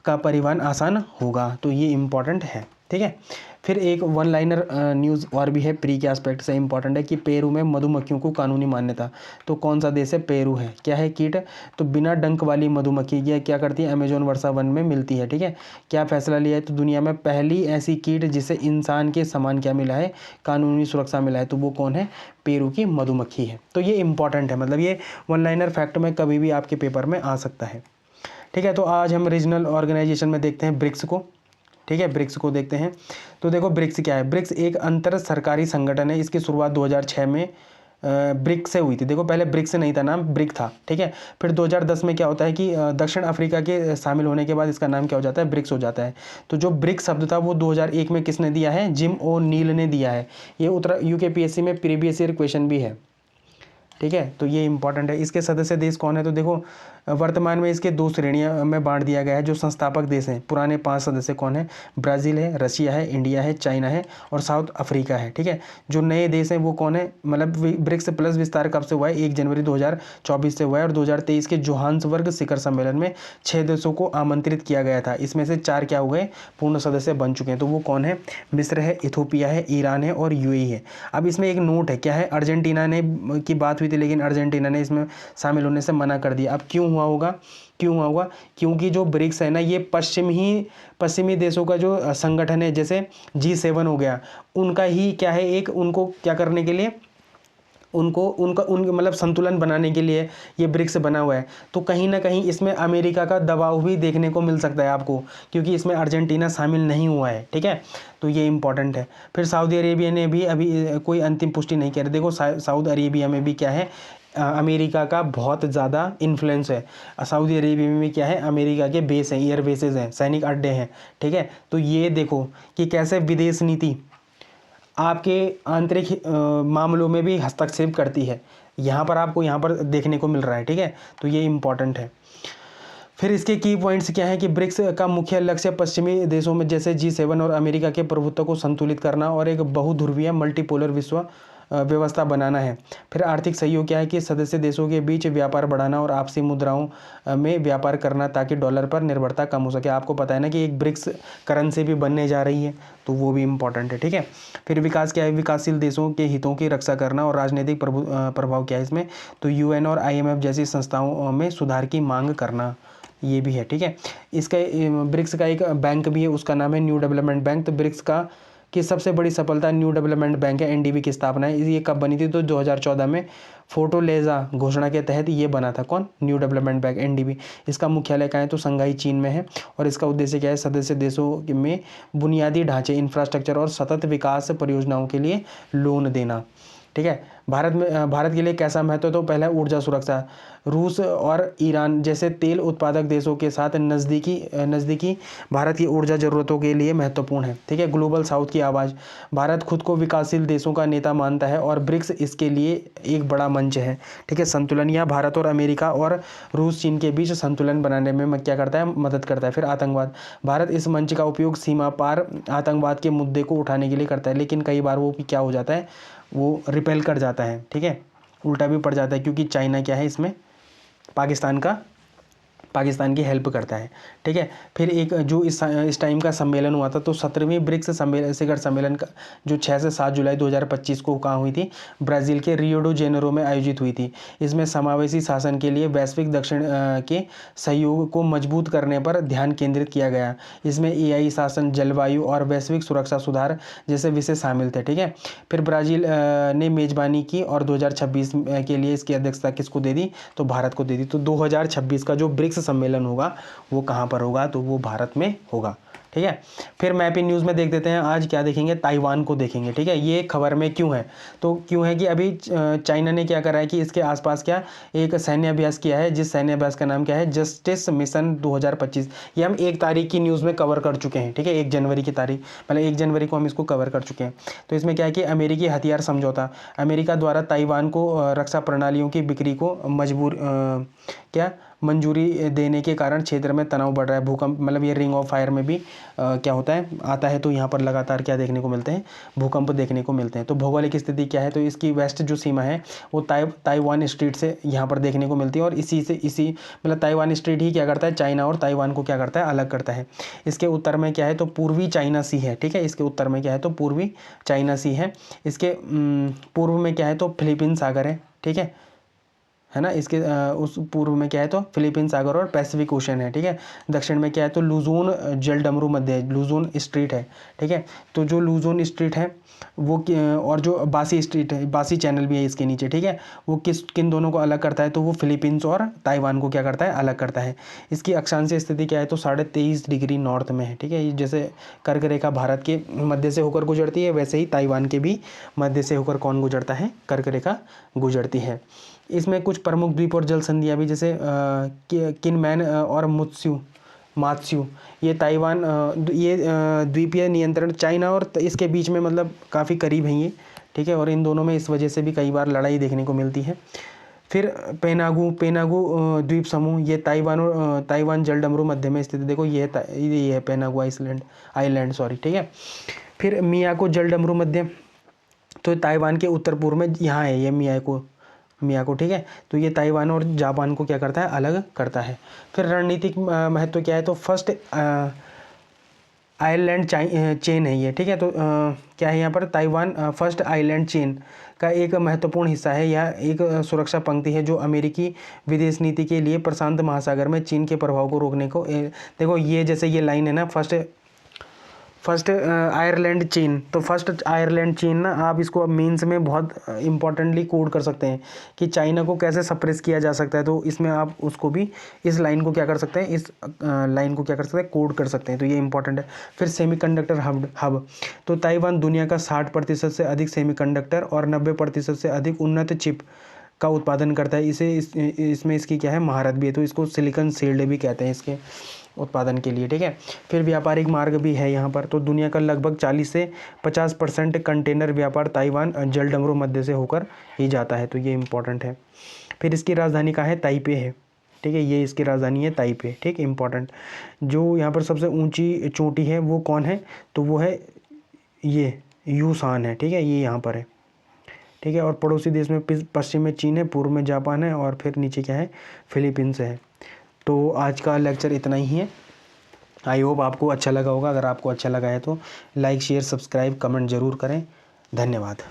का परिवहन आसान होगा। तो ये इम्पॉर्टेंट है। ठीक है, फिर एक वन लाइनर न्यूज़ और भी है प्री के एस्पेक्ट से इंपॉर्टेंट है कि पेरू में मधुमक्खियों को कानूनी मान्यता। तो कौन सा देश है, पेरू है। क्या है कीट, तो बिना डंक वाली मधुमक्खी यह क्या करती है, अमेजोन वर्षा वन में मिलती है। ठीक है, क्या फैसला लिया है, तो दुनिया में पहली ऐसी कीट जिसे इंसान के समान क्या मिला है, कानूनी सुरक्षा मिला है, तो वो कौन है, पेरू की मधुमक्खी है। तो ये इंपॉर्टेंट है, मतलब ये वन लाइनर फैक्ट में कभी भी आपके पेपर में आ सकता है। ठीक है, तो आज हम रीजनल ऑर्गेनाइजेशन में देखते हैं ब्रिक्स को। ठीक है, ब्रिक्स को देखते हैं। तो देखो ब्रिक्स क्या है, ब्रिक्स एक अंतर सरकारी संगठन है। इसकी शुरुआत 2006 में ब्रिक्स से हुई थी। देखो पहले ब्रिक्स नहीं था, नाम ब्रिक था। ठीक है, फिर 2010 में क्या होता है कि दक्षिण अफ्रीका के शामिल होने के बाद इसका नाम क्या हो जाता है, ब्रिक्स हो जाता है। तो जो ब्रिक्स शब्द था वो 2001 में किसने दिया है, जिम ओ नील ने दिया है। ये यूकेपीएससी में प्रीवियस ईयर क्वेश्चन भी है। ठीक है, तो ये इंपॉर्टेंट है। इसके सदस्य देश कौन है, तो देखो वर्तमान में इसके 2 श्रेणियां में बांट दिया गया है। जो संस्थापक देश हैं, पुराने 5 सदस्य कौन है, ब्राज़ील है, रशिया है, इंडिया है, चाइना है और साउथ अफ्रीका है। ठीक है, जो नए देश हैं वो कौन है, मतलब ब्रिक्स प्लस विस्तार कब से हुआ है, 1 जनवरी 2024 से हुआ है। और 2023 के जोहान्सबर्ग शिखर सम्मेलन में 6 देशों को आमंत्रित किया गया था। इसमें से 4 क्या हुए, पूर्ण सदस्य बन चुके हैं। तो वो कौन है, मिस्र है, इथोपिया है, ईरान है और यूएई है। अब इसमें एक नोट है, क्या है, अर्जेंटीना ने की बात हुई थी लेकिन अर्जेंटीना ने इसमें शामिल होने से मना कर दिया। अब क्यों हुआ होगा, क्योंकि जो ब्रिक्स है ना, ये पश्चिमी देशों का जो संगठन है, जैसे G7 हो गया, उनका ही क्या है, एक उनको क्या करने के लिए, उनका मतलब संतुलन बनाने के लिए ये ब्रिक्स बना हुआ है। तो कहीं ना कहीं इसमें अमेरिका का दबाव भी देखने को मिल सकता है आपको, क्योंकि इसमें अर्जेंटीना शामिल नहीं हुआ है। ठीक है, तो ये इंपॉर्टेंट है। फिर सऊदी अरेबिया ने भी अभी कोई अंतिम पुष्टि नहीं करी। देखो सऊदी अरेबिया में भी क्या है, अमेरिका का बहुत ज़्यादा इन्फ्लुएंस है। सऊदी अरेबिया में क्या है, अमेरिका के बेस हैं, एयर बेसेस हैं, सैनिक अड्डे हैं। ठीक है, तो ये देखो कि कैसे विदेश नीति आपके आंतरिक मामलों में भी हस्तक्षेप करती है। यहाँ पर आपको यहाँ पर देखने को मिल रहा है। ठीक है, तो ये इम्पॉर्टेंट है। फिर इसके की पॉइंट्स क्या है कि ब्रिक्स का मुख्य लक्ष्य पश्चिमी देशों में जैसे G7 और अमेरिका के प्रभुत्व को संतुलित करना और एक बहुध्रुवीय मल्टीपोलर विश्व व्यवस्था बनाना है। फिर आर्थिक सहयोग क्या है कि सदस्य देशों के बीच व्यापार बढ़ाना और आपसी मुद्राओं में व्यापार करना ताकि डॉलर पर निर्भरता कम हो सके। आपको पता है ना कि एक ब्रिक्स करेंसी भी बनने जा रही है, तो वो भी इम्पॉर्टेंट है। ठीक है, फिर विकास क्या है, विकासशील देशों के हितों की रक्षा करना और राजनीतिक प्रभाव क्या है इसमें, तो UN और IMF जैसी संस्थाओं में सुधार की मांग करना, ये भी है। ठीक है, इसका ब्रिक्स का एक बैंक भी है, उसका नाम है न्यू डेवलपमेंट बैंक। तो ब्रिक्स की सबसे बड़ी सफलता न्यू डेवलपमेंट बैंक है, NDB की स्थापना है। ये कब बनी थी, तो 2014 में फोर्टोलेजा घोषणा के तहत ये बना था। कौन, न्यू डेवलपमेंट बैंक, NDB। इसका मुख्यालय कहाँ है, तो संघाई चीन में है। और इसका उद्देश्य क्या है, सदस्य देशों में बुनियादी ढांचे, इंफ्रास्ट्रक्चर और सतत विकास परियोजनाओं के लिए लोन देना। ठीक है, भारत के लिए कैसा महत्व, तो पहला ऊर्जा सुरक्षा, रूस और ईरान जैसे तेल उत्पादक देशों के साथ नज़दीकी भारत की ऊर्जा ज़रूरतों के लिए महत्वपूर्ण है। ठीक है। ग्लोबल साउथ की आवाज़, भारत खुद को विकासशील देशों का नेता मानता है और ब्रिक्स इसके लिए एक बड़ा मंच है। ठीक है। संतुलन, या भारत और अमेरिका और रूस चीन के बीच संतुलन बनाने में क्या करता है, मदद करता है। फिर आतंकवाद, भारत इस मंच का उपयोग सीमा पार आतंकवाद के मुद्दे को उठाने के लिए करता है, लेकिन कई बार वो क्या हो जाता है, वो रिपेल कर जाता है। ठीक है, उल्टा भी पड़ जाता है, क्योंकि चाइना क्या है इसमें पाकिस्तान की हेल्प करता है। ठीक है। फिर एक जो इस टाइम का सम्मेलन हुआ था, तो 17वीं ब्रिक्स शिखर सम्मेलन का जो 6 से 7 जुलाई 2025 को कहाँ हुई थी, ब्राज़ील के रियो डी जेनेरो में आयोजित हुई थी। इसमें समावेशी शासन के लिए वैश्विक दक्षिण के सहयोग को मजबूत करने पर ध्यान केंद्रित किया गया। इसमें AI शासन, जलवायु और वैश्विक सुरक्षा सुधार जैसे विषय शामिल थे। ठीक है। फिर ब्राज़ील ने मेज़बानी की और 2026 के लिए इसकी अध्यक्षता किसको दे दी, तो भारत को दे दी। तो 2026 का जो ब्रिक्स सम्मेलन होगा वो कहाँ पर होगा, तो वो भारत में होगा। ठीक है। फिर मैप इन न्यूज़ में देख देते हैं, आज क्या देखेंगे, ताइवान को देखेंगे। ठीक है। ये खबर में क्यों है, तो क्यों है कि अभी चाइना ने क्या करा है कि इसके आसपास क्या एक सैन्य अभ्यास किया है, जिस सैन्य अभ्यास का नाम क्या है, जस्टिस मिशन 2025। ये हम 1 तारीख की न्यूज़ में कवर कर चुके हैं। ठीक है, 1 जनवरी की तारीख, मतलब 1 जनवरी को हम इसको कवर कर चुके हैं। तो इसमें क्या है कि अमेरिकी हथियार समझौता, अमेरिका द्वारा ताइवान को रक्षा प्रणालियों की बिक्री को मंजूरी देने के कारण क्षेत्र में तनाव बढ़ रहा है। भूकंप, मतलब ये रिंग ऑफ फायर में भी क्या होता है, आता है, तो यहाँ पर लगातार क्या देखने को मिलते हैं, भूकंप देखने को मिलते हैं। तो भौगोलिक स्थिति क्या है, तो इसकी वेस्ट जो सीमा है वो ताइवान स्ट्रीट से यहाँ पर देखने को मिलती है, और इसी मतलब ताइवान स्ट्रीट ही क्या करता है, चाइना और ताइवान को क्या करता है, अलग करता है। इसके उत्तर में क्या है, तो पूर्वी चाइना सी है। ठीक है, इसके उत्तर में क्या है, तो पूर्वी चाइना सी है। इसके पूर्व में क्या है, तो फिलीपीन सागर है। ठीक है ना, इसके उस पूर्व में क्या है, तो फिलीपीन सागर और पैसिफिक ओशन है। ठीक है। दक्षिण में क्या है, तो लुजोन जलडमरू मध्य है, लुजोन स्ट्रीट है। ठीक है। तो जो लुजोन स्ट्रीट है वो और जो बासी स्ट्रीट है, बासी चैनल भी है इसके नीचे। ठीक है, वो किन दोनों को अलग करता है, तो वो फिलीपींस और ताइवान को क्या करता है, अलग करता है। इसकी अक्षांशीय स्थिति क्या है, तो 23.5 डिग्री नॉर्थ में है। ठीक है, जैसे कर्क रेखा भारत के मध्य से होकर गुजरती है, वैसे ही ताइवान के भी मध्य से होकर कौन गुजरता है, कर्क रेखा गुजरती है। इसमें कुछ प्रमुख द्वीप और जल संधियाँ भी, जैसे किनमैन और मात्स्यू, ये ताइवान ये द्वीपीय नियंत्रण चाइना और इसके बीच में मतलब काफ़ी करीब हैं ये। ठीक है, और इन दोनों में इस वजह से भी कई बार लड़ाई देखने को मिलती है। फिर पेनागू द्वीप समूह, ये ताइवान जलडमरू मध्य में स्थित है। देखो ये है पेनागू आइलैंड सॉरी। ठीक है। फिर मियाको जलडमरू मध्य, तो ताइवान के उत्तर पूर्व में यहाँ है ये मियाको। ठीक है, तो ये ताइवान और जापान को क्या करता है, अलग करता है। फिर रणनीतिक महत्व क्या है, तो फर्स्ट आइलैंड चेन है ये। ठीक है, तो क्या है यहाँ पर, ताइवान फर्स्ट आइलैंड चेन का एक महत्वपूर्ण हिस्सा है। यह एक सुरक्षा पंक्ति है जो अमेरिकी विदेश नीति के लिए प्रशांत महासागर में चीन के प्रभाव को रोकने को देखो, ये जैसे ये लाइन है ना, फर्स्ट आयरलैंड चेन, तो फर्स्ट आयरलैंड चेन ना, आप इसको मेंस में बहुत इंपॉर्टेंटली कोड कर सकते हैं कि चाइना को कैसे सप्रेस किया जा सकता है। तो इसमें आप उसको भी, इस लाइन को क्या कर सकते हैं, इस लाइन को क्या कर सकते हैं, कोड कर सकते हैं। तो ये इंपॉर्टेंट है। फिर सेमीकंडक्टर हब, तो ताइवान दुनिया का 60% से अधिक सेमीकंडक्टर और 90% से अधिक उन्नत चिप का उत्पादन करता है। इसमें इसकी क्या है, महारत भी है। तो इसको सिलिकॉन शील्ड भी कहते हैं इसके उत्पादन के लिए। ठीक है। फिर व्यापारिक मार्ग भी है यहाँ पर, तो दुनिया का लगभग 40 से 50% कंटेनर व्यापार ताइवान जलडमरू मध्य से होकर ही जाता है। तो ये इंपॉर्टेंट है। फिर इसकी राजधानी कहाँ है, ताइपे है। ठीक है, ये इसकी राजधानी है ताइपे। ठीक, इंपॉर्टेंट। जो यहाँ पर सबसे ऊंची चोटी है वो कौन है, तो वो है ये यूशान है। ठीक है, ये यहाँ पर है। ठीक है, और पड़ोसी देश में पश्चिम में चीन है, पूर्व में जापान है, और फिर नीचे क्या है, फिलीपींस है। तो आज का लेक्चर इतना ही है। आई होप आपको अच्छा लगा होगा। अगर आपको अच्छा लगा है तो लाइक, शेयर, सब्सक्राइब, कमेंट ज़रूर करें। धन्यवाद।